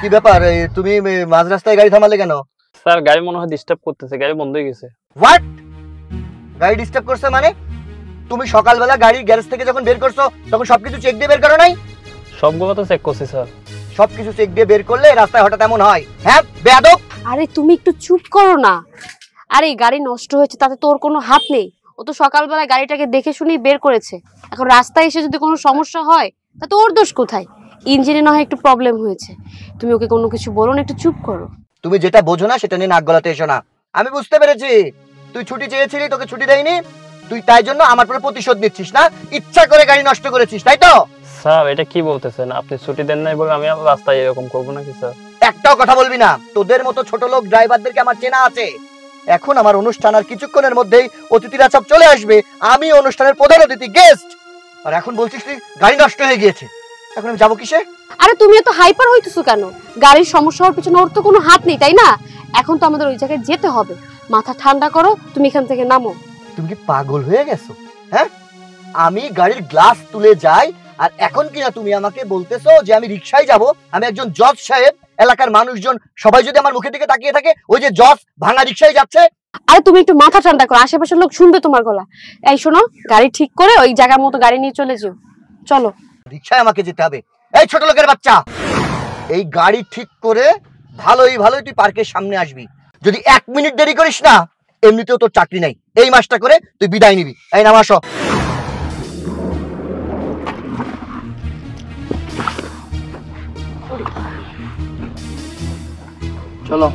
কি ব্যাপার, তুমি মাঝ রাস্তায় গাড়ি থামালে কেন? স্যার গাড়ি মনে হয় ডিস্টার্ব করতেছে, গাড়ি বন্ধ হয়ে গেছে। হোয়াট? গাড়ি ডিস্টার্ব করছে মানে? তুমি সকালবেলা গাড়ি গ্যারেজ থেকে যখন বের করছো তখন সবকিছু চেক দিয়ে বের করো নাই? সবগুলো তো চেক করছি স্যার। সবকিছু চেক দিয়ে বের করলে রাস্তায় হঠাৎ এমন হয়? হ্যাঁ বেয়াদব। আরে তুমি একটু চুপ করো না। আরে গাড়ি নষ্ট হয়েছে তাতে তোর কোনো হাত নেই। ও তো সকালবেলা গাড়িটাকে দেখে শুনেই বের করেছে। এখন রাস্তায় এসে যদি কোনো সমস্যা হয় তাতে ওর দোষ কোথায়? ইঞ্জিনে না হয় একটু প্রবলেম হয়েছে, তুমি ওকে কোনো কিছু বলো না, একটু চুপ করো। তুমি যেটা বোঝো না সেটা নিয়ে নাক গলাতে এসো না। আমি বুঝতে পেরেছি তুই ছুটি চেয়েছিলি, তোকে ছুটি দেয়নি, তুই তাই জন্য আমার পরে প্রতিশোধ নিচ্ছিস না? ইচ্ছা করে গাড়ি নষ্ট করেছিস তাই তো? স্যার এটা কি বলতেছেন? আপনি ছুটি দেন নাই বলে আমি রাস্তায় এরকম করবো নাকি স্যার? একটাও কথা বলবি না। তোদের মতো ছোট লোক ড্রাইভারদেরকে আমার চেনা আছে। এখন আমার অনুষ্ঠান আর কিছুক্ষণের মধ্যেই অতিথিরা সব চলে আসবে, আমি অনুষ্ঠানের প্রধান অতিথি, গেস্ট, আর এখন বলছিস তুই গাড়ি নষ্ট হয়ে গিয়েছে। এখন আমি যাবো কিসে? আরে তুমি এত হাইপার হইতেছো কেন? গাড়ির সমস্যা হওয়ার পিছনে ওর তো কোনো হাত নেই তাই না? এখন তো আমাদের ওই জায়গায় যেতে হবে। মাথা ঠান্ডা করো, তুমি এখান থেকে নামো। তুমি কি পাগল হয়ে গেছো? হ্যাঁ, আমি গাড়ির গ্লাস তুলে যাই আর এখন কিনা তুমি আমাকে বলতেছো যে আমি রিকশায় যাব? আমি একজন জজ সাহেব, এলাকার মানুষজন সবাই যদি আমার মুখের দিকে তাকিয়ে থাকে, ওই যে জজ ভাঙা রিকশায় যাচ্ছে। আরে তুমি একটু মাথা ঠান্ডা করো, আশেপাশের লোক শুনবে তোমার গলা। এই শোনো, গাড়ি ঠিক করে ওই জায়গার মতো গাড়ি নিয়ে চলে যাও। চলো। রিকশায় আমাকে যেতে হবে? এই ছোট লোকের বাচ্চা, এই গাড়ি ঠিক করে ভালোই ভালোই তুই পার্কের সামনে আসবি। যদি 1 মিনিট দেরি করিস না, এমনিতেও তোর চাকরি নাই, এই মাসটা করে তুই বিদায় নিবি। এই নাম আসো। চলো,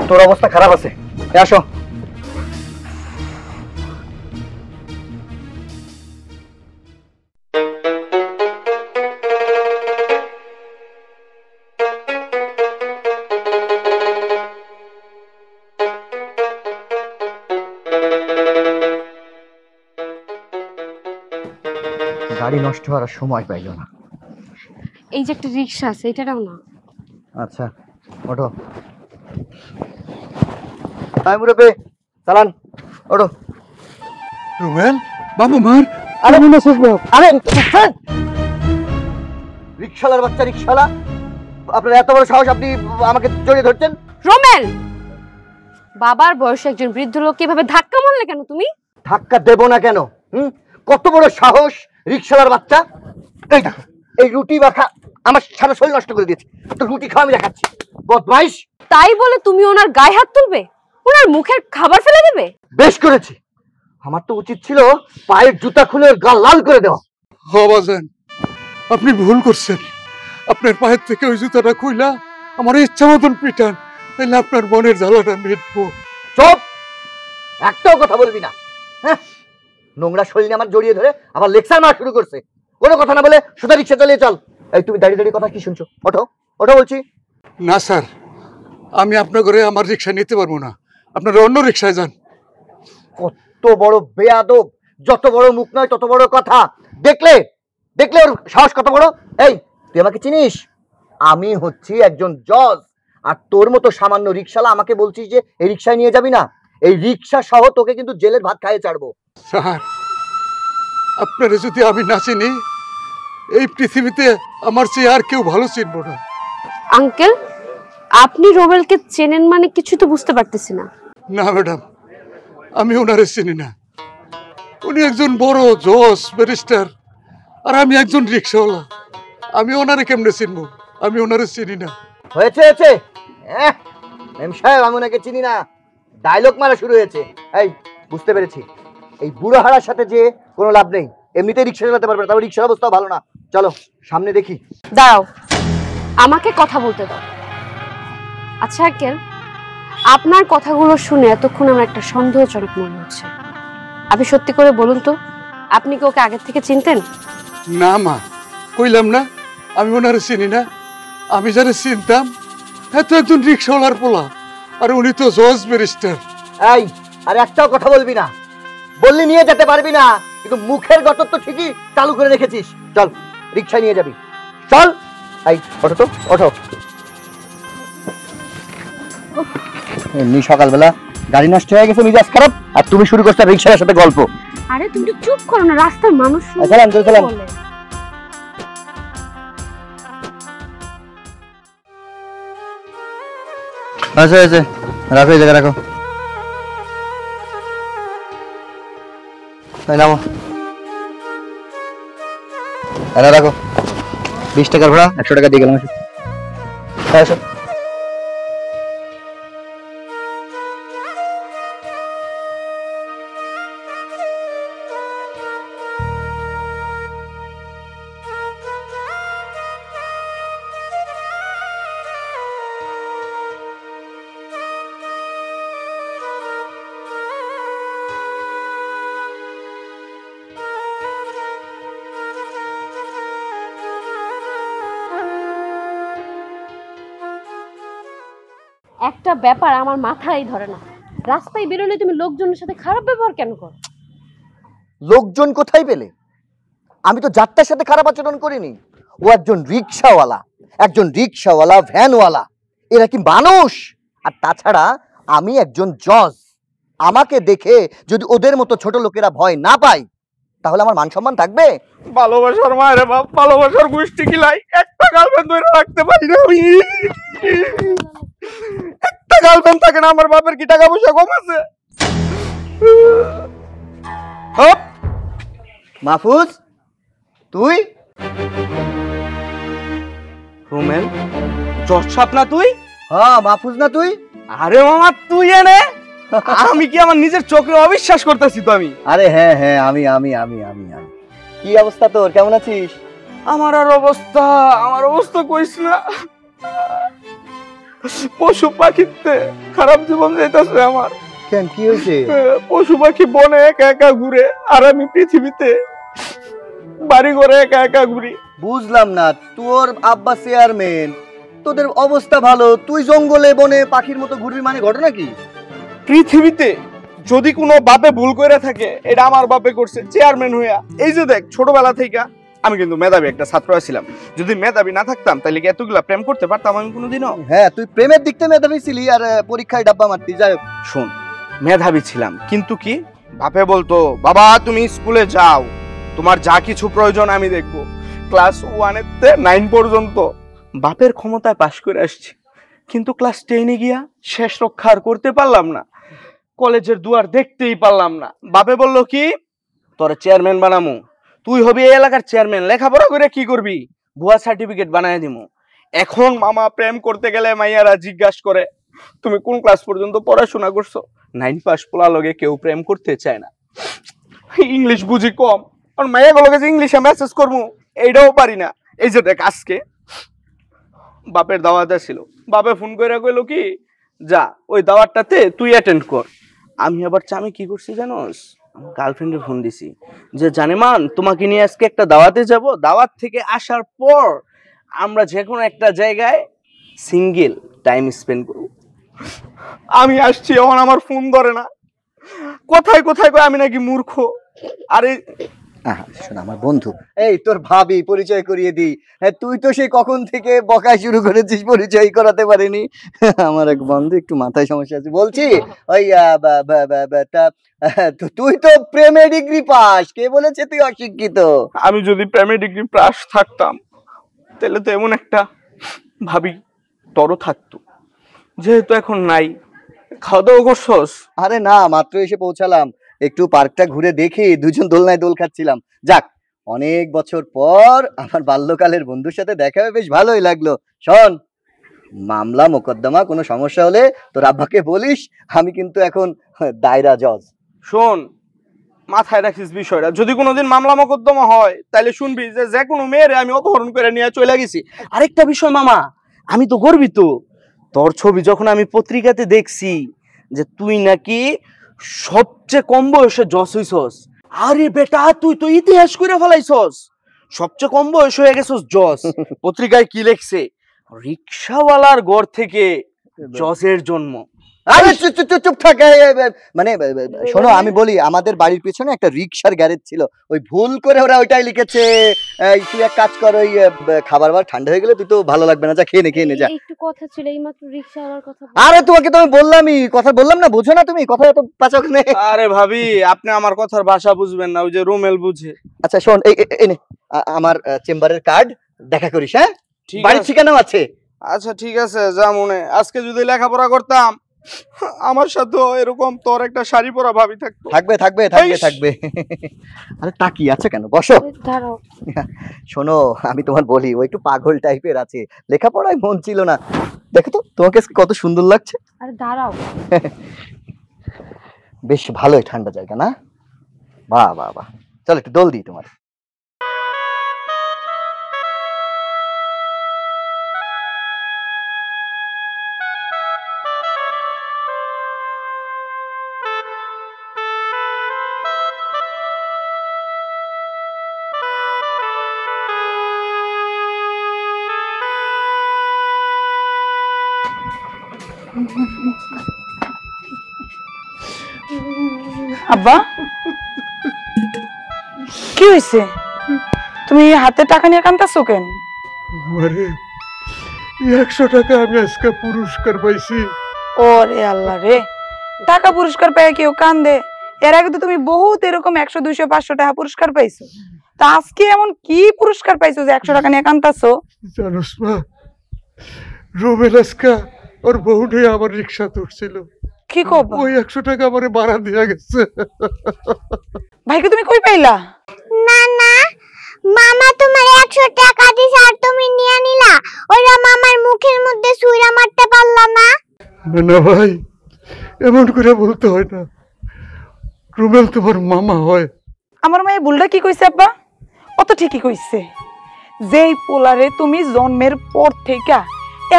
তোর অবস্থা খারাপ আছে, আসো। গাড়ি নষ্ট হওয়ার সময় পাইল না। এই যে একটা রিকশা আছে, এটা নাও না। আচ্ছা ওঠো। তাই মুরব্বি চালান, ওঠো। রুমেল বাবু মার। আরে আরে রিকশালার বাচ্চা, রিকশালা, আপনার এত বড় সাহস, আপনি আমাকে জড়িয়ে ধরছেন? রোমেল, বাবার বয়সে একজন বৃদ্ধ লোককে এভাবে ধাক্কা মারলে কেন তুমি? ধাক্কা দেব না কেন? কত বড় সাহস রিকশালার বাচ্চা! এই দেখো, এই রুটি মাখা আমার সারা শরীর নষ্ট করে দিয়েছে। তো রুটি খাওয়া আমি দেখাচ্ছি, বদমাইশ। তাই বলে তুমি ওনার গায়ে হাত তুলবে, ওনার মুখের খাবার ফেলে দেবে? বেশ করেছি, আমার তো উচিত ছিল পায়ের জুতা খুলে গা লাল করে দেওয়া। বাজান আপনি ভুল করছেন, আপনার পায়ের থেকে ওই জুতাটা খুইলা আমার ইচ্ছা মতন পিটান, তাহলে আপনার মনের জ্বালাটা মিটবো। চুপ, একটাও কথা বলবি না। হ্যাঁ, নোংরা শরীরে আমার জড়িয়ে ধরে আবার লেকচার মারা শুরু করছে। কোনো কথা না বলে সোজা রিক্সা চালিয়ে চল। এই তুমি দাঁড়িয়ে দাঁড়িয়ে কথা কি শুনছো? ওঠো, ওঠো বলছি। না স্যার, আমি আপনার ঘরে আমার রিক্সা নিতে পারবো না, আপনারা অন্য রিক্সায় যান। কত বড় বেয়াদব, যত বড় মুখ নয় তত বড় কথা। দেখলে দেখলে ওর সাহস কত বড়। এই তুই আমাকে চিনিস? আমি হচ্ছি একজন জজ, আর তোর মতো সামান্য রিক্সালা আমাকে বলছিস যে এই রিক্সায় নিয়ে যাবি না? এই রিক্সা সহ তোকে কিন্তু জেলের ভাত খাইয়ে ছাড়বো। স্যার আপনারা যদি আমি না চিনি, এই পৃথিবীতে আমার চেয়ে আর কেউ ভালো চিনব না। আঙ্কেল, আপনি রোমেলকে চেনেন মানে কিছু তো বুঝতে পারতেছি না। না ম্যাডাম, আমি ওনারে চিনি না। উনি একজন বড় জজ ব্যারিস্টার, আর আমি একজন রিক্সাওয়ালা। আমি ওনারে কেমনে চিনবো? আমি ওনারে চিনি না। হয়েছে হয়েছে, এম সাহেব আমি ওনাকে চিনি না, ডায়লগ মারা শুরু হয়েছে। এই বুঝতে পেরেছি, এই বুড়ো হারার সাথে যে কোনো লাভ নেই, এমনিতেই রিক্সা চালাতে পারবে না, তবে রিক্সার অবস্থাও ভালো না। চলো সামনে দেখি। দাঁড়াও, আমাকে কথা বলতে দাও। আচ্ছা আঙ্কেল, আপনার কথাগুলো শুনে এতক্ষণ আমার একটা সন্দেহজনক মনে হচ্ছে। আপনি সত্যি করে বলুন তো, আপনি কি ওকে আগের থেকে চিনতেন? না মা, কইলাম না আমি ওনারে চিনি না। আমি যারা চিনতাম এত একজন রিক্সাওয়ালার পোলা, আর উনি তো জজ ব্যারিস্টার। এই আর একটাও কথা বলবি না, বললি নিয়ে যেতে পারবি না, কিন্তু মুখের গতর তো ঠিকই চালু করে রেখেছিস। চল রিক্সায় নিয়ে যাবি, চল। এই ওঠো তো, ওঠো। এমনি সকালবেলা গাড়ি নষ্ট হয়ে গেছে, মিজাজ খারাপ, আর তুমি শুরু করছো রিক্সার সাথে গল্প। আরে তুমি তো চুপ করো না, রাস্তার মানুষ। চালান চল চালান। আচ্ছা আচ্ছা, রাখো, এই জায়গায় রাখো। নামো, রাখো। 20 টাকার ভাড়া, 100 টাকা দিয়ে গেলাম। আসো। একটা ব্যাপার আমার মাথায় ধরে না, রাস্তায় বেরোলে তুমি লোকজনের সাথে খারাপ ব্যবহার কেন করো? লোকজন কোথায় পেলে? আমি তো যাত্রার সাথে খারাপ আচরণ করিনি। ও একজন রিক্সাওয়ালা, ভ্যানওয়ালা, এরা কি মানুষ? আর তাছাড়া আমি একজন জজ। আমাকে দেখে যদি ওদের মতো ছোট লোকেরা ভয় না পায়, তাহলে আমার মান সম্মান থাকবে? ভালোবাসার মায়ের বাপ, ভালোবাসার গোষ্ঠী কিলাই, একটা গার্লফ্রেন্ড ধরে রাখতে পারি না আমি। একটা গার্লফ্রেন্ড থাকে না, আমার বাপের কি টাকা পয়সা কম আছে? মাহফুজ, তুই? রুমেল, জজ সাপ না তুই? হ্যাঁ, মাহফুজ না তুই? আরে মামা তুই এনে, আমি কি আমার নিজের চোখে অবিশ্বাস করতেছি তো আমি। আরে হ্যাঁ হ্যাঁ, আমি আমি আমি আমি আমি কি অবস্থা তোর? কেমন আছিস? আমার অবস্থা কইস না। পশু পাখিতে খারাপ জীবন যাইতেছে আমার। কেন, কি হয়েছে? পশু পাখি বনে একা একা ঘুরে, আর আমি পৃথিবীতে বাড়ি ঘরে একা একা ঘুরি। বুঝলাম না, তোর আব্বা চেয়ারম্যান, তোদের অবস্থা ভালো, তুই জঙ্গলে বনে পাখির মতো ঘুরবি, মানে ঘটনা কি? পৃথিবীতে যদি কোনো বাপে ভুল করে থাকে, এটা আমার বাপে করছে, চেয়ারম্যান হইয়া। এই যে দেখ, ছোটবেলা থেকে আমি কিন্তু মেধাবী একটা ছাত্র ছিলাম। যদি মেধাবী না থাকতাম তাহলে কি এতগুলা প্রেম করতে পারতাম আমি কোনোদিনও? হ্যাঁ, তুই প্রেমের দিক থেকে মেধাবী ছিলি, আর পরীক্ষায় ডাব্বা মারতি। যাই হোক, শোন, মেধাবী ছিলাম, কিন্তু কি বাপে বলতো, বাবা তুমি স্কুলে যাও, তোমার যা কিছু প্রয়োজন আমি দেখবো। ক্লাস 1 থেকে 9 পর্যন্ত বাপের ক্ষমতায় পাশ করে আসছি, কিন্তু ক্লাস 10-এ গিয়া শেষ রক্ষা আর করতে পারলাম না। কলেজের দুয়ার দেখতেই পারলাম না। বাপে বলল কি, তোর চেয়ারম্যান বানামু, তুই হবি এই এলাকার চেয়ারম্যান, লেখাপড়া করে কি করবি, ভুয়া সার্টিফিকেট বানায় দিমু। এখন মামা প্রেম করতে গেলে মাইয়ারা জিজ্ঞাসা করে, তুমি কোন ক্লাস পর্যন্ত পড়াশোনা করছো? 9 পাস পোলা লগে কেউ প্রেম করতে চায় না। ইংলিশ বুঝি কম, আর মাইয়া গুলোকে যে ইংলিশে মেসেজ করবো এইটাও পারি না। এই যে দেখ, আজকে বাপের দাওয়াত ছিল, বাপে ফোন করে কইল কি, যা ওই দাওয়াতটাতে তুই অ্যাটেন্ড কর। আমি আবার চামি কি করছি জানোস, আমার গার্লফ্রেন্ডে ফোন দিছি যে, জানেমান তোমাকে নিয়ে আজকে একটা দাওয়াতে যাব, দাওয়াত থেকে আসার পর আমরা যে কোনো একটা জায়গায় সিঙ্গেল টাইম স্পেন্ড করব। আমি আসছি, এখন আমার ফোন ধরে না, কোথায় কোথায় কই আমি নাকি মূর্খ। আরে শোন আমার বন্ধু, এই তোর ভাবি, পরিচয় করিয়ে দিই। হ্যাঁ, তুই তো সেই কখন থেকে বকা শুরু করেছিস, পরিচয় করাতে পারিনি। আমার এক বন্ধু একটু মাথায় সমস্যা আছে, বলছি ওই তুই তো প্রেমে ডিগ্রি পাস, কে বলেছে তুই অশিক্ষিত? আমি যদি প্রেমে ডিগ্রি পাস থাকতাম তাহলে তো এমন একটা ভাবি তরও থাকতো, যেহেতু এখন নাই। খাওয়া দাওয়া করছস? আরে না, মাত্র এসে পৌঁছালাম, একটু পার্কটা ঘুরে দেখি, দুজন দোলনায় দোল খাচ্ছিলাম। যাক, অনেক বছর পর আমার বাল্যকালের বন্ধুর সাথে দেখা হয়ে বেশ ভালোই লাগলো। শোন, মামলা মোকদ্দমা কোনো সমস্যা হলে তোর আব্বাকে বলিস, আমি কিন্তু এখন দায়রা জজ। শোন, মাথায় রাখিস বিষয়টা, যদি কোনোদিন মামলা মোকদ্দমা হয় তাহলে শুনবি যে কোনো মেয়েরে আমি অপহরণ করে নিয়ে চলে গেছি। আরেকটা বিষয় মামা, আমি তো গর্বিত, তোর ছবি যখন আমি পত্রিকাতে দেখছি যে তুই নাকি সবচেয়ে কম বয়সে জজ হইছস। আরে বেটা, তুই তো ইতিহাস করে ফেলাইছস, সবচেয়ে কম বয়স হয়ে গেছস জজ। পত্রিকায় কি লিখছে, রিক্সাওয়ালার ঘর থেকে জজের জন্ম। আরে চুপ থাক। মানে শোনো, আমি বলি, আমাদের বাড়ির পেছনে একটা রিক্সার গ্যারেজ ছিল, ওই ভুল করে ওরা ওইটাই লিখেছে। তুই এক কাজ কর, ওই খাবার ঠান্ডা হয়ে গেলে তুই তো ভালো লাগবে না, যা খেয়ে নে যা। একটু কথা ছিল, এইমাত্র রিকশাওয়ালার কথা। আরে তোমাকে তো আমি বললামই, কথা বললাম না, বুঝো না তুমি, কথা তো পাচক নেই। আরে ভাবি, আপনি আমার কথার ভাষা বুঝবেন না, ওই যে রুমেল বুঝে। আচ্ছা শোন, এই নে আমার চেম্বারের কার্ড, দেখা করিস। হ্যাঁ, বাড়ির ঠিকানাও আছে, আচ্ছা ঠিক আছে যা মনে। আজকে যদি লেখাপড়া করতাম আমার সাথেও এরকম তোর একটা শাড়ি পরা ভাবি থাকতো। থাকবে থাকবে থাকবে থাকবে। আরে তাকিয়ে আছে কেন, বসো। দাঁড়াও। শোনো আমি তোমার বলি, ও একটু পাগল টাইপের আছে, লেখাপড়ায় মন ছিল না। দেখো তো তোমাকে কত সুন্দর লাগছে। আরে দাঁড়াও। বেশ ভালোই ঠান্ডা জায়গা না? বাহ বাহ বাহ, চলো একটু দোল দিই তোমার। আব্বা কি হয়েছে? তুমি হাতে টাকা নিয়ে কান্দাছো কেন? আরে 100 টাকা আমি আজকে পুরস্কার পাইছি। ওরে আল্লাহ রে, টাকা পুরস্কার পেয়ে কেউ কান্দে? এর আগে তো তুমি বহুত এরকম 100 200 500 টাকা পুরস্কার পাইছো, তা আজকে এমন কি পুরস্কার পাইছো যে 100 টাকা নিয়ে কান্দাছো? জানোস মা, রুবেল আজকে ওর বউটা আমার রিক্সা তুলছিল, কি কবা? ওই 100 টাকা আমারে ভাড়া দিয়া গেছে। ভাইকে তুমি কই পাইলা? না না, মামা তোমার 100 টাকা দিছে আর তুমি নিয়ে নিলা, ওইটা মামার মুখের মধ্যে ছুঁড়া মারতে পারলা না? না ভাই, এমন করে বলতে হয় না, রুবেল তোমার মামা হয়। আমার মায়ে ভুলটা কি কইছে আব্বা? অত ঠিকই কইছে। যেই পোলারে তুমি জন্মের পর থেকে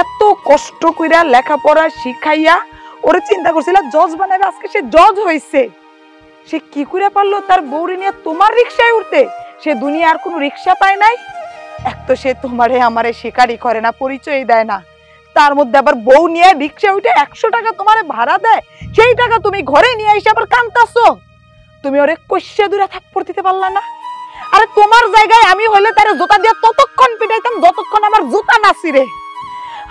এত কষ্ট কইরা লেখাপড়া শিখাইয়া ওরে চিন্তা করছিলা জজ বানাবে, আজকে সে জজ হইছে। সে কি করে পারলো তার বউরে নিয়ে তোমার রিকশায় উঠতে? সে দুনিয়া আর কোনো রিকশা পায় নাই। এক তো সে তোমারে আমারে শিকারি করে না, পরিচয় দেয় না, তার মধ্যে আবার বউ নিয়ে রিকশায় উঠে 100 টাকা তোমারে ভাড়া দেয়, সেই টাকা তুমি ঘরে নিয়ে এসে আবার কান্দাছো। তুমি ওরে কইসা দূরে থাপ্পড় দিতে পারলা না? আরে তোমার জায়গায় আমি হইলে তারে জুতা দিয়ে ততক্ষণ পিটাইতাম যতক্ষণ আমার জুতা না ছিঁড়ে।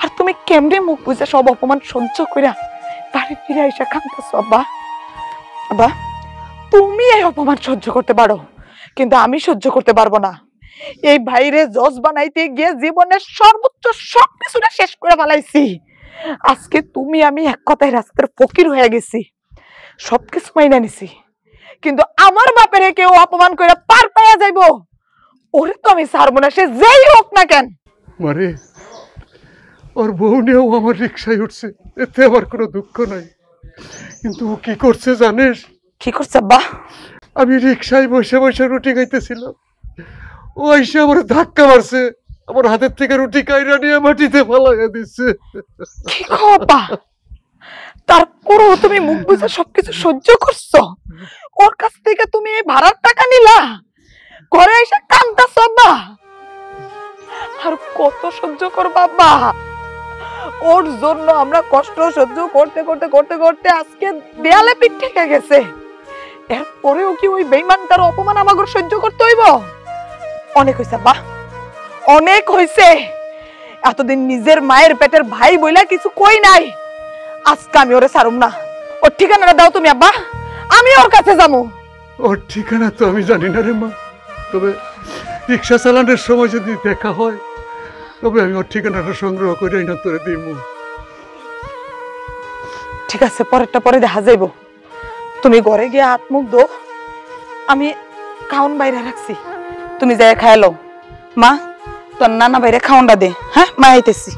আর তুমি কেমনে মুখ বুঝে সব অপমান সহ্য কইরা বাড়ি ফিরে এসে কাঁদতেছো? আব্বা আব্বা, তুমি এই অপমান সহ্য করতে পারো, কিন্তু আমি সহ্য করতে পারবো না। এই ভাইরে জজ বানাইতে গিয়ে জীবনের সর্বোচ্চ সবকিছুটা শেষ করে ফেলাইছি। আজকে তুমি আমি এক কথায় রাস্তার ফকির হয়ে গেছি, সবকিছু মাইনা নিছি, কিন্তু আমার বাপের কেউ অপমান করে পার পাইয়া যাইবো, ওরে তো আমি ছাড়বো না, সে যেই হোক না কেন। মারে, ওর বউ নিয়েও আমার রিক্সায় উঠছে, এতে আমার কোনো দুঃখ নাই, কিন্তু ও কি করছে জানিস? কি করছে আব্বা? আমি রিক্সায় বসে বসে রুটি খাইতেছিলাম, ও এসে আমার ধাক্কা মারছে, আমার হাতের থেকে রুটি কাইরা নিয়ে মাটিতে ফালাইয়া দিচ্ছে। কি আব্বা, তারপরও তুমি মুখ বুঝে সবকিছু সহ্য করছো? ওর কাছ থেকে তুমি এই ভাড়ার টাকা নিলা, ঘরে এসে কাঁদতেছো আব্বা? আর কত সহ্য করবা আব্বা? ওর জন্য আমরা কষ্ট সহ্য করতে করতে করতে করতে আজকে দেয়ালে পিঠ ঠেকে গেছে। এরপরেও কি ওই বেঈমানটার অপমান আমাকে সহ্য করতে হইব? অনেক হয়েছে আব্বা, অনেক হয়েছে। এতদিন নিজের মায়ের পেটের ভাই বইলা কিছু কই নাই, আজকে আমি ওরে ছাড়ুম না। ওর ঠিকানাটা দাও তুমি আব্বা, আমি ওর কাছে যাবো। ওর ঠিকানা তো আমি জানি না রে মা, তবে রিক্সা চালানোর সময় যদি দেখা হয় তবে আমি ওর ঠিকানাটা সংগ্রহ করে না তোরে দিব। ঠিক আছে, পরেরটা পরে দেখা যাইব। তুমি ঘরে গিয়ে হাত মুখ দো, আমি খাওন বাইরে রাখছি, তুমি যাই খাই লো। মা, তোর নানা বাইরে খাওনটা দে। হ্যাঁ মা, আইতেছি।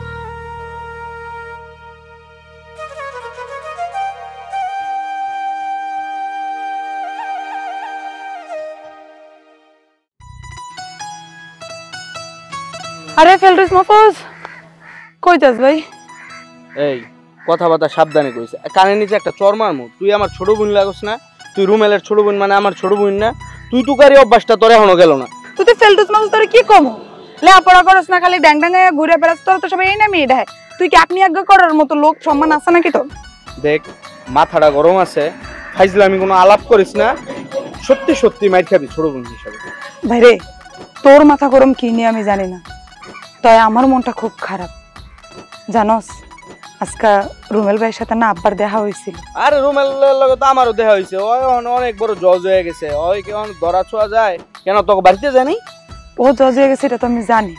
আরে ফেলরিস মাহফুজ, কই যাস ভাই? এই কথাবার্তা সাবধানে কইছে, কানের নিচে একটা চর মারমু। তুই আমার ছোট বোন লাগস না? তুই রুমেলের ছোট বোন মানে আমার ছোট বোন না? তুই তুকারি অভ্যাসটা তোর এখনো গেল না। তুই তো ফেলরিস মাহফুজ, তোর কি কম? লেখাপড়া করস না, খালি ড্যাং ড্যাং ঘুরে বেড়াস, তোর তো সবাই এই নামই দেয়। তুই কি আপনি আজ্ঞা করার মতো লোক সম্মান আছে নাকি তোর? দেখ মাথাটা গরম আছে, ফাইজলামি কোনো আলাপ করিস না, সত্যি সত্যি মাইর খাবি ছোট বোন হিসাবে। ভাইরে, তোর মাথা গরম কি নিয়ে আমি জানি না, তাই আমার মনটা খুব খারাপ জানোস। আজকে রুমেল ভাইয়ের সাথে না আব্বার দেখা হয়েছিল। আরে রুমেলের লগে তো আমারও দেখা হয়েছে, ওই অনেক বড় জজ হয়ে গেছে, ওই কেমন ধরা ছোঁয়া যায় কেন? তোকে বাড়িতে জানি ও জজ হয়ে গেছে এটা তো আমি জানি,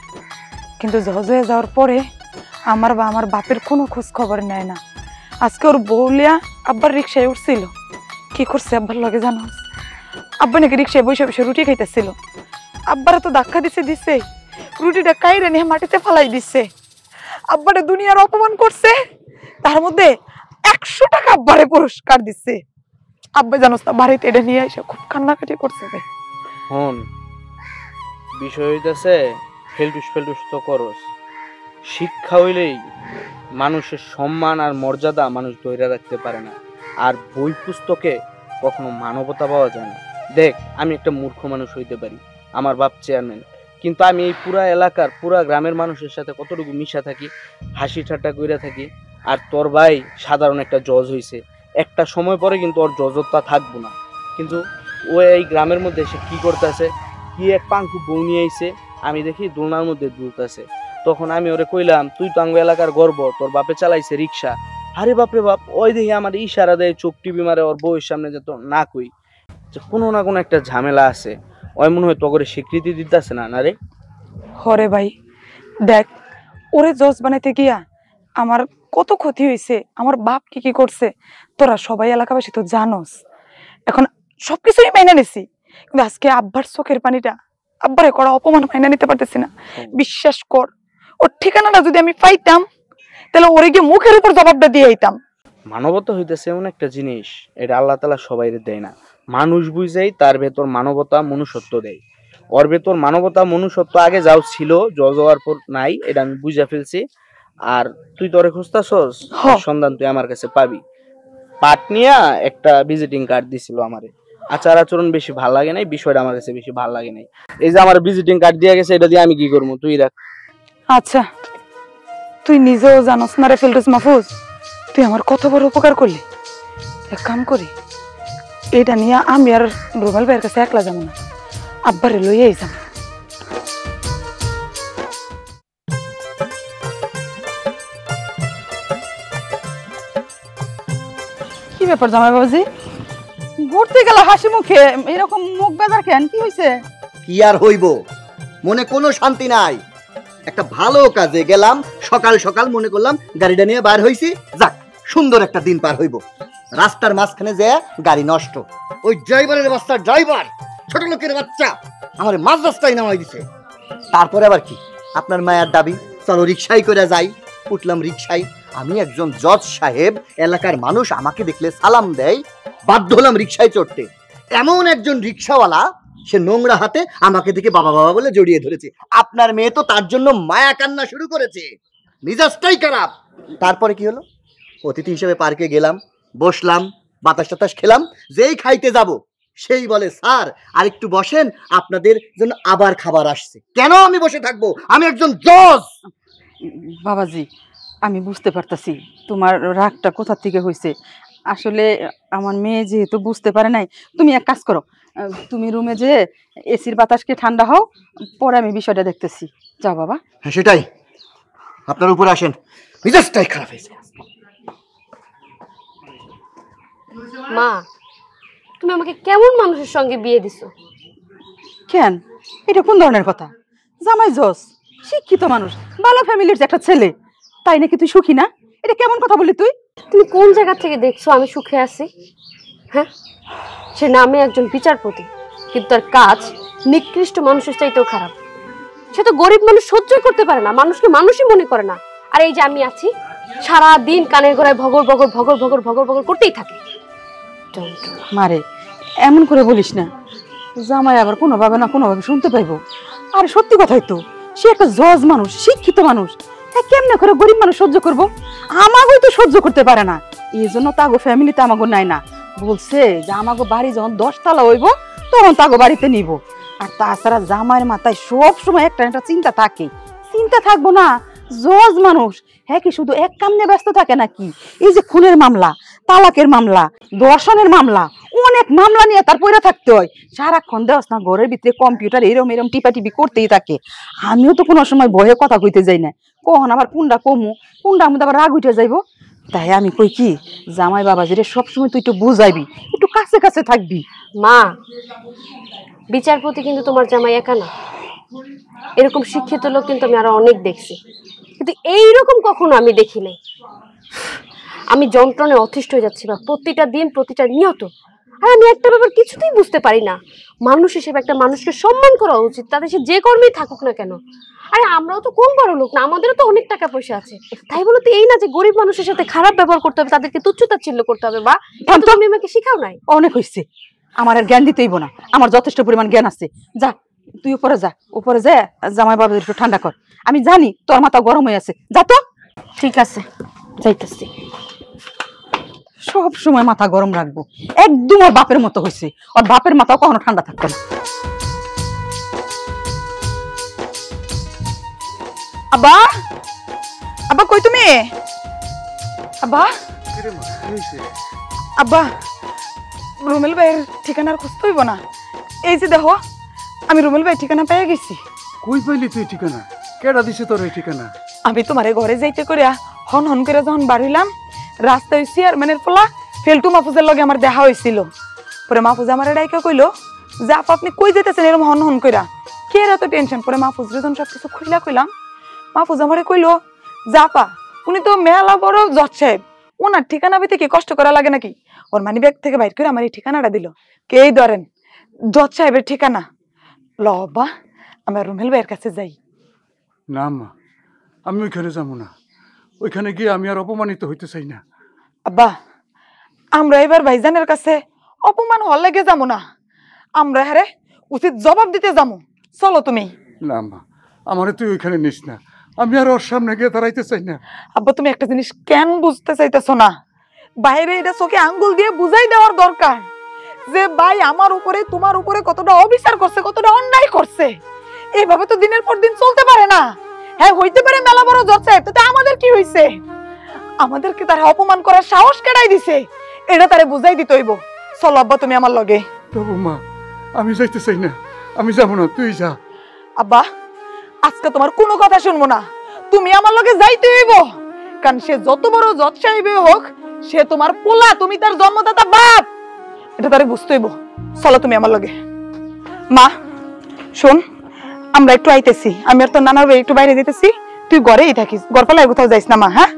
কিন্তু জজ হয়ে যাওয়ার পরে আমার বা আমার বাপের কোনো খোঁজ খবর নেয় না। আজকে ওর বউলিয়া আব্বার রিক্সায় উঠছিল, কি করছে আব্বার লগে জানো? আব্বা নাকি রিক্সায় বসে বসে রুটি খাইতেছিল, আব্বারা তো ধাক্কা দিছে রুটিটা কাইরে নিয়ে মাটিতে ফালাই দিচ্ছে। আব্বারে দুনিয়ার অপমান করছে, তার মধ্যে 100 টাকা আব্বারে পুরস্কার দিচ্ছে। আব্বা জানোস না, বাড়িতে এটা নিয়ে এসে খুব কান্নাকাটি করছে ভাই। হন বিষয় হইতেছে ফেলটুস তো করস। শিক্ষা হইলেই মানুষের সম্মান আর মর্যাদা মানুষ ধরে রাখতে পারে না, আর বই পুস্তকে কখনো মানবতা পাওয়া যায় না। দেখ, আমি একটা মূর্খ মানুষ হইতে পারি, আমার বাপ চেয়ারম্যান, কিন্তু আমি এই পুরা এলাকার পুরা গ্রামের মানুষের সাথে কতটুকু মিশা থাকি, হাসি ঠাট্টা কইরা থাকি। আর তোর ভাই সাধারণ একটা জজ হইছে, একটা সময় পরে কিন্তু ওর জজতা থাকবো না। কিন্তু ও এই গ্রামের মধ্যে এসে কি করতেছে, কি এক পাঙ্কু বউ নিয়ে আইছে, আমি দেখি দোলনার মধ্যে দুলতেছে। তখন আমি ওরে কইলাম, তুই তো আঙ্গ এলাকার গর্ব, তোর বাপে চালাইছে রিক্সা। আরে বাপরে বাপ, ওই দেখি আমার ইশারা দেয়, চোখ টিপি মারে ওর বউয়ের সামনে, যে তো না কই যে কোনো না কোনো একটা ঝামেলা আছে। ওই মনে হয় তো করে স্বীকৃতি দিতেছে না। না রে হরে ভাই দেখ, ওরে জজ বানাইতে গিয়া আমার কত ক্ষতি হয়েছে, আমার বাপ কি করছে তোরা সবাই এলাকাবাসী তো জানোস। এখন সবকিছুই মাইনা নিছি, কিন্তু আজকে আব্বার চোখের পানিটা, আব্বারে করা অপমান মাইনা নিতে পারতেছি না। বিশ্বাস কর, ওর ঠিকানাটা যদি আমি পাইতাম তাহলে ওরে গিয়ে মুখের উপর জবাবটা দিয়ে আইতাম। মানবতা হইতেছে এমন একটা জিনিস, এটা আল্লাহ তাআলা সবাইরে দেয় না। মানুষ বুঝেই তার ভেতর মানবতা মনুষ্যত্ব দেয়। ওর ভেতর মানবতা মনুষ্যত্ব আগে যাও ছিল, জজ হওয়ার পর নাই, এটা আমি বুঝা ফেলছি। আর তুই তোরে খুঁজতাছস, সন্ধান তুই আমার কাছে পাবি। পাটনিয়া একটা ভিজিটিং কার্ড দিছিল আমারে, আচার আচরণ বেশি ভালো লাগে নাই, বিষয়টা আমার কাছে বেশি ভালো লাগে নাই। এই যে আমার ভিজিটিং কার্ড দিয়ে গেছে, এটা দিয়ে আমি কি করবো তুই রাখ। আচ্ছা, তুই নিজেও জানোস না রে ফেলটুস মাহফুজ, তুই আমার কত বড় উপকার করলি। এক কাম করি, এটা নিয়ে আমি আর রুবেল ভাইয়ের কাছে একলা যাবো না, আব্বারে লইয়াই যাবো। কি ব্যাপার জামাই বাবাজি, ঘুরতে গেল হাসি মুখে, এরকম মুখ বেজার কেন, কি হয়েছে? কি আর হইব, মনে কোনো শান্তি নাই। একটা ভালো কাজে গেলাম, সকাল সকাল মনে করলাম গাড়িটা নিয়ে বার হইছি, যাক সুন্দর একটা দিন পার হইব। রাস্তার মাঝখানে যে গাড়ি নষ্ট, ওই ড্রাইভারের বাচ্চা, ড্রাইভার ছোট লোকের বাচ্চা আমার মাঝ রাস্তায় নামাই দিছে। তারপরে আবার কি, আপনার মায়ের দাবি, চলো রিক্সায় করে যাই। উঠলাম রিক্সায়, আমি একজন জজ সাহেব, এলাকার মানুষ আমাকে দেখলে সালাম দেয়, বাধ্য হলাম রিক্সায় চড়তে। এমন একজন রিক্সাওয়ালা, সে নোংরা হাতে আমাকে দেখে বাবা বাবা বলে জড়িয়ে ধরেছে। আপনার মেয়ে তো তার জন্য মায়া কান্না শুরু করেছে, মিজাজটাই খারাপ। তারপরে কি হলো, অতিথি হিসেবে পার্কে গেলাম, বসলাম, বাতাস টাতাস খেলাম। যেই খাইতে যাব সেই বলে, স্যার আর একটু বসেন, আপনাদের জন্য আবার খাবার আসছে। কেন আমি বসে থাকবো, আমি একজন জজ। বাবাজি, আমি বুঝতে পারতাছি তোমার রাগটা কোথা থেকে হয়েছে। আসলে আমার মেয়ে যেহেতু বুঝতে পারে নাই, তুমি এক কাজ করো, তুমি রুমে যে এসির বাতাসকে ঠান্ডা হও, পরে আমি বিষয়টা দেখতেছি। যাও বাবা। হ্যাঁ সেটাই, আপনার উপরে আসেন, মিজাজটাই খারাপ হয়েছে। মা, তুমি আমাকে কেমন মানুষের সঙ্গে বিয়ে দিছো? কেন, এটা কোন ধরনের কথা? জামাই জজ, শিক্ষিত মানুষ, ভালো ফ্যামিলির যে একটা ছেলে, তাই নাকি তুই সুখী না? এটা কেমন কথা বললি তুই? তুমি কোন জায়গা থেকে দেখছো আমি সুখে আছি? হ্যাঁ, সে নামে একজন বিচারপতি, কিন্তু তার কাজ নিকৃষ্ট মানুষের চাইতেও খারাপ। সে তো গরিব মানুষ সহ্য করতে পারে না, মানুষকে মানুষই মনে করে না। আর এই যে আমি আছি, সারা দিন কানের গোড়ায় ভগর ভগর ভগর ভগর ভগর ভগর করতেই থাকে। মারে, এমন করে বলিস না, জামাই আবার কোনোভাবে না কোনোভাবে শুনতে পাইবো। আরে সত্যি কথাই তো, সে একটা জজ মানুষ, শিক্ষিত মানুষ, হ্যাঁ কেমনে করে গরিব মানুষ সহ্য করবো? আমাকেও তো সহ্য করতে পারে না, এই জন্য তাগো ফ্যামিলিতে আমাকে নাই না। বলছে যে আমাকে বাড়ি যখন 10 তলা হইব তখন তাগো বাড়িতে নিব। আর তাছাড়া জামাইয়ের মাথায় সব সময় একটা একটা চিন্তা থাকে। চিন্তা থাকবো না? জজ মানুষ, হ্যাঁ কি শুধু এক কাম নিয়ে ব্যস্ত থাকে নাকি? এই যে খুনের মামলা, তালাকের মামলা, ধর্ষণের মামলা, অনেক মামলা নিয়ে তার পয়রা থাকতে হয়। সারাক্ষণ দেওয়াস না ঘরের ভিতরে কম্পিউটার এরম এরম টিপাটিপি করতেই থাকে। আমিও তো কোনো সময় ভয়ে কথা কইতে যাই না, কখন আবার কোনটা কমু, কোনটা আমি আবার রাগ উঠে যাইব। তাই আমি কই কি, জামাই বাবাজিরে সবসময় তুই একটু বুঝাইবি, একটু কাছে কাছে থাকবি। মা, বিচারপতি কিন্তু তোমার জামাই একা না, এরকম শিক্ষিত লোক কিন্তু আমি আরো অনেক দেখছি। কিন্তু এইরকম কখনো আমি দেখি নাই। আমি যন্ত্রণায় অতিষ্ঠ হয়ে যাচ্ছি বা প্রতিটা দিন প্রতিটা নিয়ত। আর আমি একটা ব্যাপার কিছুতেই বুঝতে পারি না, মানুষ হিসেবে একটা মানুষকে সম্মান করা উচিত, তাদের সে যে কর্মেই থাকুক না কেন। আরে আমরাও তো কম বড় লোক না, আমাদেরও তো অনেক টাকা পয়সা আছে, তাই বলে তো এই না যে গরিব মানুষের সাথে খারাপ ব্যবহার করতে হবে, তাদেরকে তুচ্ছ-তাচ্ছিল্য করতে হবে। বা তুমি আমাকে শিখাও নাই। অনেক হয়েছে, আমার আর জ্ঞান দিতেইব না, আমার যথেষ্ট পরিমাণ জ্ঞান আছে। যা তুই উপরে যা, উপরে যা জামাই বাবাদের একটু ঠান্ডা কর। আমি জানি তোর মাথা গরম হয়ে আছে, যা তো। ঠিক আছে, যাইতেছি। সব সময় মাথা গরম রাখবো, একদম ওর বাপের মতো হয়েছে। ওর বাপের মাথাও কখনো ঠান্ডা থাকবে না। আব্বা, আব্বা কই তুমি? আব্বা, আব্বা রুমেল ভাইয়ের ঠিকানার খোঁজ হইব না? এই যে দেখো, আমি রুমেল ভাইয়ের ঠিকানা পেয়ে গেছি। কই পাইলি তুই ঠিকানা? কেডা দিছে তোর এই ঠিকানা? আমি তোমারে ঘরে যাইতে করিয়া হন হন করে যখন বাড়িলাম, রাস্তায় চেয়ারম্যানের পোলা ফেলটু মাহফুজের লগে আমার দেখা হয়েছিল। পরে মাহফুজ আমার ডাইকে কইলো যে আপা আপনি কই যেতেছেন এরকম হন হন কইরা, কে এত টেনশন? পরে মাহফুজ যখন সবকিছু খুইলা কইলাম, মাহফুজ আমারে কইলো যে আপা উনি তো মেলা বড় জজ সাহেব, ওনার ঠিকানা পেতে কি কষ্ট করা লাগে নাকি? ওর মানি ব্যাগ থেকে বাইর করে আমার এই ঠিকানাটা দিল। কেই ধরেন জজ সাহেবের ঠিকানা। ল আব্বা আমার রুমেল ভাইয়ের কাছে যাই। না আম্মা, আমি ওইখানে যাবো না। ওইখানে গিয়ে আমি আর অপমানিত হইতে চাই না। আব্বা আমরা এবার ভাইজানের কাছে অপমান হওয়ার লেগে যাবো না, আমরা হ্যাঁ উচিত জবাব দিতে যাবো। চলো তুমি। না আম্মা, আমারে তুই ওইখানে নিস না, আমি আর ওর সামনে গিয়ে দাঁড়াইতে চাই না। আব্বা তুমি একটা জিনিস কেন বুঝতে চাইতেছো না? বাইরে এটা চোখে আঙ্গুল দিয়ে বুঝাই দেওয়ার দরকার যে ভাই আমার উপরে তোমার উপরে কতটা অবিচার করছে, কতটা অন্যায় করছে। এইভাবে তো দিনের পর দিন চলতে পারে না। হ্যাঁ হইতে পারে মেলা বড় জজ সাহেব, তাতে আমাদের কি হইছে? আমাদেরকে তারা অপমান করার সাহস কেড়াই দিছে, এটা তারে বুঝাই দিতে হইব। চলো আব্বা তুমি আমার লগে। তবু মা, আমি যাইতে চাই না, আমি যাবো না, তুই যা। আব্বা আজকে তোমার কোনো কথা শুনবো না, তুমি আমার লগে যাইতে হইব। কারণ সে যত বড় জজ সাহেব হোক, সে তোমার পোলা, তুমি তার জন্মদাতা বাপ, এটা তারে বুঝতে হইব। চলো তুমি আমার লগে। মা শোন, আমরা একটু আইতেছি, আমি আর তোর নানার ভাই একটু বাইরে যেতেছি, তুই ঘরেই থাকিস, ঘরপালায় কোথাও যাইস না মা। হ্যাঁ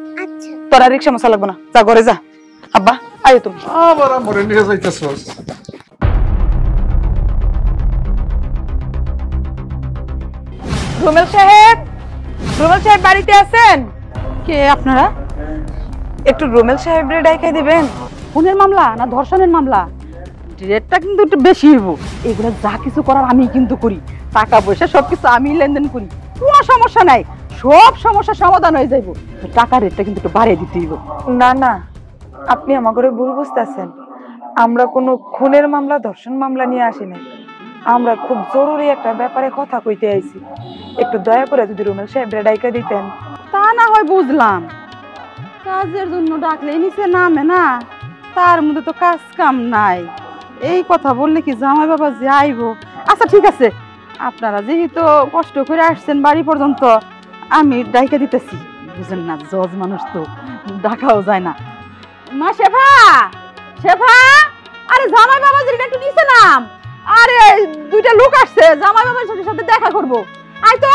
তোর আর রিক্সা মশা লাগবো না, যা ঘরে যা। আব্বা আয়ো তুমি। আবার আমারে নিয়ে যাইতেছস? রুমেল সাহেব, রুমেল সাহেব বাড়িতে আছেন? কে আপনারা? একটু রুমেল সাহেবরে ডাইকা দিবেন। খুনের মামলা না ধর্ষণের মামলা? রেটটা কিন্তু একটু বেশি হইব। এগুলো যা কিছু করার আমি কিন্তু করি, টাকা পয়সা সবকিছু আমি লেনদেন করি, কোনো সমস্যা নাই, সব সমস্যার সমাধান হয়ে যাইব। টাকার রেটটা কিন্তু একটু বাড়িয়ে দিতে হইব। না না, আপনি আমাকে ভুল বুঝতেছেন। আমরা কোনো খুনের মামলা ধর্ষণ মামলা নিয়ে আসি না, আমরা খুব জরুরি একটা ব্যাপারে কথা কইতে আইছি। একটু দয়া করে যদি রুমেল সাহেবরে ডাইকা দিতেন। তা না হয় বুঝলাম, কাজের জন্য ডাকলে নিচে নামে না, তার মধ্যে তো কাজ কাম নাই, এই কথা বললে কি জামাই বাবা যে আইব? আচ্ছা ঠিক আছে, আপনারা যেহেতু কষ্ট করে আসছেন বাড়ি পর্যন্ত, আমি ডাইকা দিতেছি। বুঝেন না, জজ মানুষ তো ডাকাও যায় না। মা শেফা, শেফা, আরে জামাই বাবা যদি একটু নিচে নাম, আরে দুইটা লোক আসছে জামাই বাবার সাথে দেখা করব, আয় তো।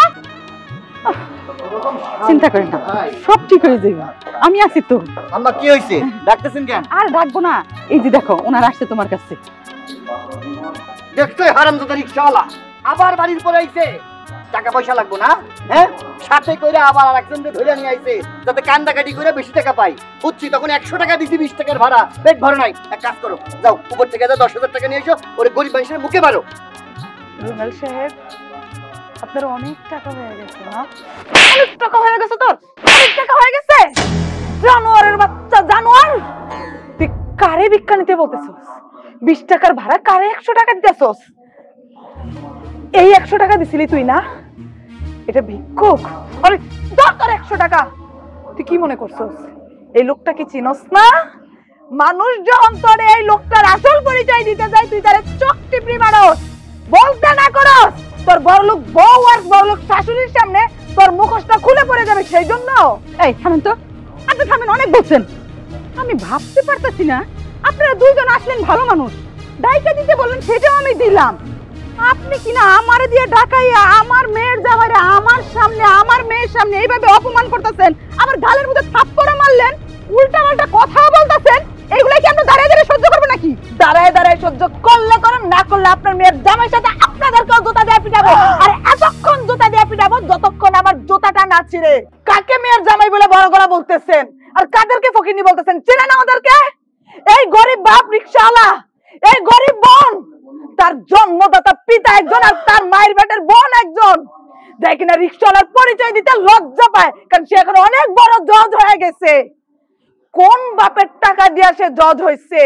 চিন্তা করেন না, সব ঠিক হয়ে যাবে, আমি আছি তো। আম্মা কি হইছে, ডাকতেছেন কেন? আর ডাকবো না, এই যে দেখো ওনার আসছে তোমার কাছে। দেখছো হারামজাদা রিকশাওয়ালা আবার বাড়ির পরে আইছে, টাকা পয়সা লাগবো না? হ্যাঁ সাথে কইরা আবার আরেকজনকে ধরে নিয়ে আইছে যাতে কান্দাকাটি করে বেশি টাকা পাই। বুঝছি, তখন 100 টাকা দিছি 20 টাকার ভাড়া, পেট ভরে নাই। এক কাজ করো, যাও উপর থেকে যাও 10,000 টাকা নিয়ে এসো, ওরে গরিব মানুষের মুখে মারো। রুমেল সাহেব আপনার অনেক টাকা হয়ে গেছে না? অনেক টাকা হয়ে গেছে তোর, অনেক টাকা হয়ে গেছে। জানোয়ারের বাচ্চা জানোয়ার, তুই কারে ভিক্ষা নিতে বলতেছস? 20 টাকার ভাড়া কারে 100 টাকা দিতেছস? এই 100 টাকা দিছিলি তুই না? এটা ভিক্ষুক? আরে ধর তোর 100 টাকা। তুই কি মনে করছস এই লোকটা কি চিনস না? মানুষ যখন তোর এই লোকটার আসল পরিচয় দিতে যায়, তুই তারে চোখ টিপড়ি মারস, বলতে না করস। তোর বড়লোক বউ আর বড়লোক শাশুড়ির সামনে তোর মুখোশটা খুলে পড়ে যাবে, সেই জন্য। এই থামেন তো, আপনি থামেন, অনেক বলছেন। আমি ভাবতে পারতেছি না আপনারা দুইজন আসলেন ভালো মানুষ, ডাইকা দিতে বললেন সেটাও আমি দিলাম, আপনি কিনা আমারে দিয়ে ডাকাইয়া আমার মেয়ের জামাইরে আমার সামনে আমার মেয়ের সামনে এইভাবে অপমান করতেছেন, আমার গালের মধ্যে থাপ্পড় মারলেন, উল্টাপাল্টা কথা বলতেছেন, এইগুলা কি আমরা দাঁড়ায় দাঁড়ায় সহ্য করবো নাকি? দাঁড়ায় দাঁড়ায় সহ্য করলে করেন, না করলে আপনার মেয়ের জামাইয়ের সাথে আপনাদেরকেও জুতা দিয়ে পিটাবো। আর এতক্ষণ জুতা দিয়ে পিটাবো যতক্ষণ আমার জুতাটা না ছিঁড়ে। কাকে মেয়ের জামাই বলে বড় গলা বলতেছেন আর কাদেরকে ফকিনি বলতেছেন? চেনে না ওদেরকে? এই গরিব বাপ রিকশাওয়ালা, এই গরিব বোন, তার জন্মদাতা পিতা একজন আর তার মায়ের পেটের বোন একজন, যাই কিনা রিকশাওয়ালার পরিচয় দিতে লজ্জা পায়, কারণ সে এখন অনেক বড় জজ হয়ে গেছে। কোন বাপের টাকা দিয়া সে জজ হয়েছে?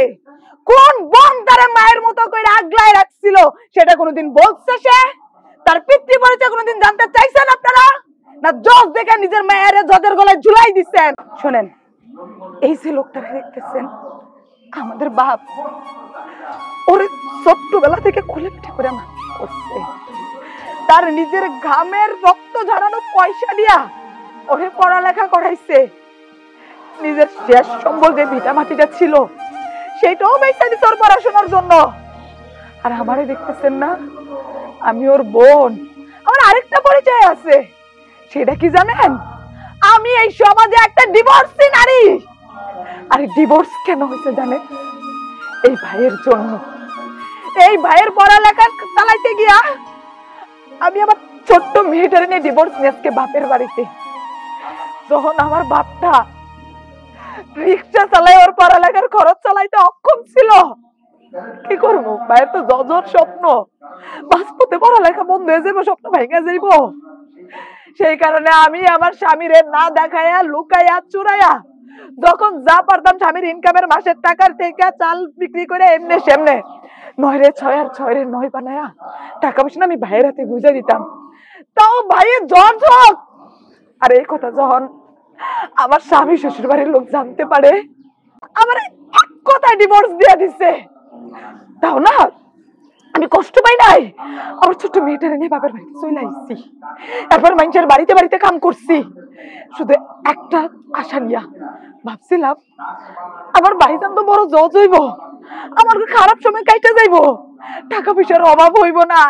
কোন বোন তারে মায়ের মতো করে আগলায় রাখছিল সেটা কোনোদিন বলছে সে? তার পিতৃ পরিচয় কোনোদিন জানতে চাইছেন আপনারা? না জজ দেখে নিজের মায়ের জজের গলায় ঝুলাই দিচ্ছেন? শোনেন, এই যে লোকটাকে দেখতেছেন আমাদের বাপ, ওরে ছোট্টবেলা থেকে খুলে পিঠে করে মানুষ করছে, তার নিজের ঘামের রক্ত ঝরানো পয়সা দিয়া ওরে পড়ালেখা করাইছে, নিজের শেষ সম্বল যে ভিটা মাটিটা ছিল সেটাও বেচা দিছে ওর পড়াশোনার জন্য। আর আমারে দেখতেছেন না, আমি ওর বোন, আমার আরেকটা পরিচয় আছে, সেটা কি জানেন? আমি এই সমাজে একটা ডিভোর্সি নারী। আর ডিভোর্স কেন হয়েছে জানেন? এই ভাইয়ের জন্য। এই ভাইয়ের পড়ালেখা চালাইতে গিয়া আমি আমার ছোট্ট মেয়েটারে নিয়ে ডিভোর্স নিয়ে আজকে বাপের বাড়িতে। যখন আমার বাপটা রিক্সা চালাই ওর পড়ালেখার খরচ চালাইতে অক্ষম ছিল, কি করবো? ভাইয়ের তো জজর স্বপ্ন, বাঁচপথে পড়ালেখা বন্ধ হয়ে যাবো, স্বপ্ন ভেঙে যাইব। সেই কারণে আমি আমার স্বামীরে না দেখাইয়া লুকাইয়া চুরাইয়া যখন যা পারতাম স্বামীর ইনকামের মাসের টাকার থেকে চাল বিক্রি করে এমনে সেমনে 9 রে 6 আর 6 রে 9 বানায়া টাকা পয়সা আমি ভাইয়ের হাতে বুঝে দিতাম, তাও ভাইয়ের জজ হোক। আর এই কথা যখন আমার স্বামী শ্বশুর বাড়ির লোক জানতে পারে, আমার এক কথায় ডিভোর্স দিয়ে দিছে, তাও না আমি কষ্ট পাই নাই। আমার ছোট্ট মেয়েটারে নিয়ে বাবার বাড়িতে চলে আসছি, তারপর মানুষের বাড়িতে বাড়িতে কাম করছি, শুধু একটা আশা নিয়া ভাবছিলাম আমার ভাইজান তো বড় জজ হইব, আমার খারাপ সময় কাইটা যাইব, টাকা পয়সার অভাব হইব না।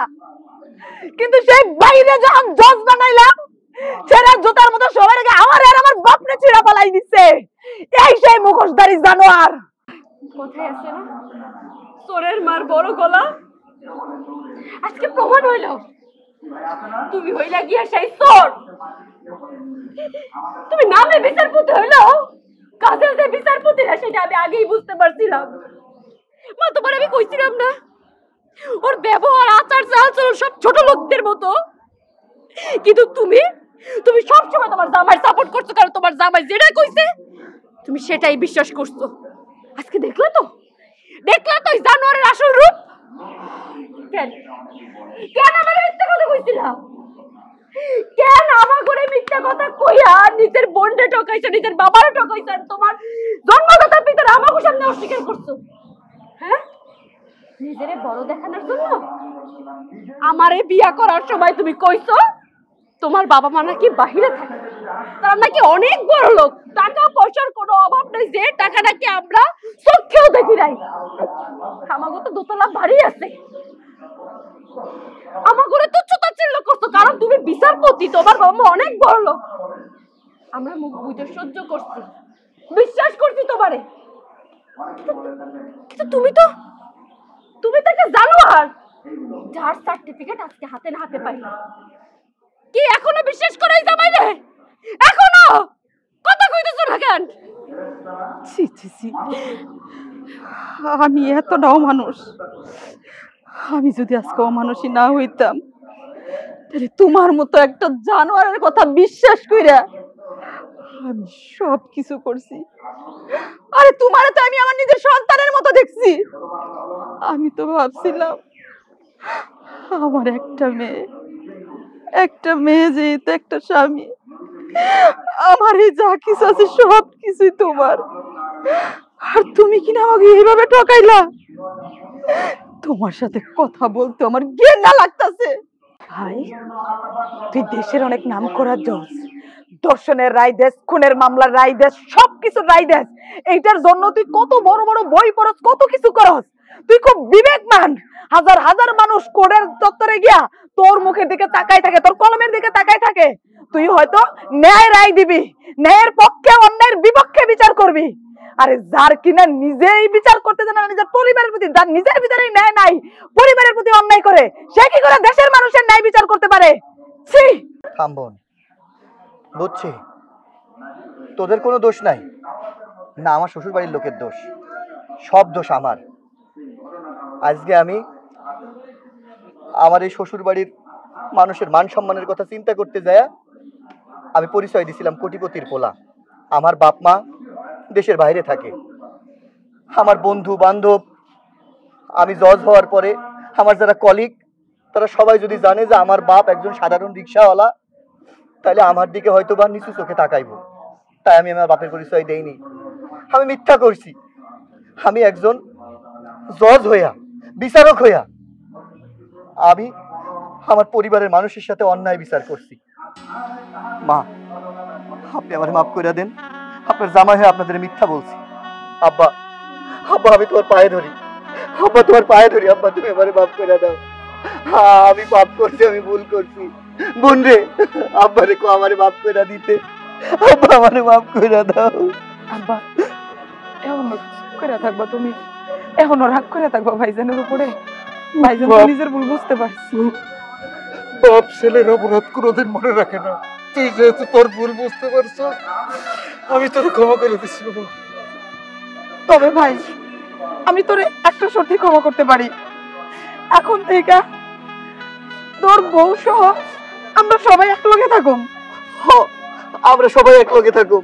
কিন্তু সেই বাইরে যখন জজ বানাইলাম, ছেড়া জুতার মতো সবার আগে আমার আর আমার বাপরে ছিঁড়া পালাই দিচ্ছে। এই সেই মুখোশধারী জানোয়ার। কোথায় আছে না চোরের মার বড় গলা, আজকে প্রমাণ হইল তুমি হইলা গিয়া সেই চোর। তুমি নামে বিচারপতি হইলো, কাজে যে বিচারপতি না সেটা আমি আগেই বুঝতে পারছিলাম। মা তোমার আমি কইছিলাম না ওর ব্যবহার আচার চালচলন সব ছোট লোকদের মতো, কিন্তু তুমি তুমি সবসময় তোমার জামাই সাপোর্ট করছো, কারণ তোমার জামাই যেটা কইছে তুমি সেটাই বিশ্বাস করছো। আজকে দেখলা তো এই জানোয়ারের আসল রূপ। কেন কেন আমার মিথ্যা কথা কইছিলাম? কেন আমার ঘরে মিথ্যা কথা কইয়া নিজের বোনকে ঠকাইছো, নিজের বাবারে ঠকাইছো, তোমার জন্মদাতা পিতার আমাকে সামনে অস্বীকার করছো? হ্যাঁ, নিজেরে বড় দেখানোর জন্য। আমারে বিয়া করার সময় তুমি কইছো তোমার বাবা মা নাকি বাহিরে থাকে, তারা নাকি অনেক বড় লোক, টাকা পয়সার কোনো অভাব নেই, যে টাকা নাকি আমরা চোখেও দেখি নাই। আমাকে তো দোতলা বাড়ি আছে, আমার ঘরে তুচ্ছ-তাচ্ছিল্য করছো কারণ তুমি বিচারপতি, তোমার বাবা মা অনেক বড় লোক। আমরা মুখ বুঝে সহ্য করছি, বিশ্বাস করছি তোমারে, কিন্তু তুমি তো একটা জানোয়ার, যার সার্টিফিকেট আজকে হাতে না হাতে পাই। কি এখনো বিশ্বাস করাই যাবাই রে? এখনো কথা কইতেছ না কেন? ছি ছি ছি, আমি এতটাও মানুষ? আমি যদি আজকে অমানুষী না হইতাম তাহলে তোমার মতো একটা জানোয়ারের কথা বিশ্বাস কইরা আমি সব কিছু করছি। আরে তোমারে তো আমি আমার নিজের সন্তানের মতো দেখছি। আমি তো ভাবছিলাম আমার একটা মেয়ে যেহেতু একটা স্বামী, আমার এই যা কিছু আছে সব কিছুই তোমার, আর তুমি কিনা আমাকে এইভাবে ঠকাইলা। তোমার সাথে কথা বলতে আমার ঘেন্না লাগতাছে। ভাই, তুই দেশের অনেক নাম করা জজ, দর্শনের রায় দেশ, খুনের মামলার রায় দেশ, সবকিছু রায় দেশ। এইটার জন্য তুই কত বড় বড় বই পড়স, কত কিছু করস, তুই খুব বিবেকমান। হাজার হাজার মানুষ কোর্টের চত্বরে গিয়া তোর মুখের দিকে তাকাই থাকে, তোর কলমের দিকে তাকাই থাকে। তুই হয়তো ন্যায় রায় দিবি, ন্যায়ের পক্ষে অন্যায়ের বিপক্ষে বিচার করবি। আরে যার কিনা নিজেই বিচার করতে জানে না, নিজের পরিবারের প্রতি, যার নিজের ভিতরেই ন্যায় নাই, পরিবারের প্রতি অন্যায় করে, সে কি করে দেশের মানুষের ন্যায় বিচার করতে পারে? ছি! থামবন, বুঝছি তোদের কোনো দোষ নাই না, আমার শ্বশুর বাড়ির লোকের দোষ, সব দোষ আমার। আজকে আমি আমার এই শ্বশুর বাড়ির মানুষের মান সম্মানের কথা চিন্তা করতে যায় আমি পরিচয় দিছিলাম কোটিপতির পোলা। আমার বাপ মা দেশের বাইরে থাকে, আমার বন্ধু বান্ধব, আমি জজ হওয়ার পরে আমার যারা কলিগ তারা সবাই যদি জানে যে আমার বাপ একজন সাধারণ রিক্সাওয়ালা, তাহলে আমার দিকে হয়তো বা নিচু চোখে তাকাইব। তাই আমি আমার বাপের পরিচয় দেইনি, আমি মিথ্যা করছি। আমি একজন জজ হইয়া, বিচারক হইয়া আমি আমার পরিবারের মানুষের সাথে অন্যায় বিচার করছি। মা, আপনি আমার মাফ করে দেন, আপনার জামাই হয়ে আপনাদের মিথ্যা বলছি। আব্বা, আব্বা আমি তোমার পায়ে ধরি, আব্বা তোমার পায়ে ধরি, আব্বা তুমি আমারে মাফ করে দাও। আমি পাপ করছি, আমি ভুল করছি। বোন রে, আব্বারে কো আমারে মাফ করে দিতে, আব্বা আমারে মাফ করে দাও। আব্বা এখনো করে থাকবা তুমি, এখনো রাগ করে থাকবা ভাইজানের উপরে? ভাইজান তো নিজের ভুল বুঝতে পারছি। বাপ ছেলের অপরাধ কোনোদিন মনে রাখে না। তুই যেহেতু তোর ভুল বুঝতে পারছ, আমি তোর ক্ষমা করে দিচ্ছি বাবা। তবে ভাই, আমি তোরে একটা শর্তে ক্ষমা করতে পারি, এখন থেকে তোর বউ সহ আমরা সবাই একলগে থাকুম। আমরা সবাই একলগে থাকুম।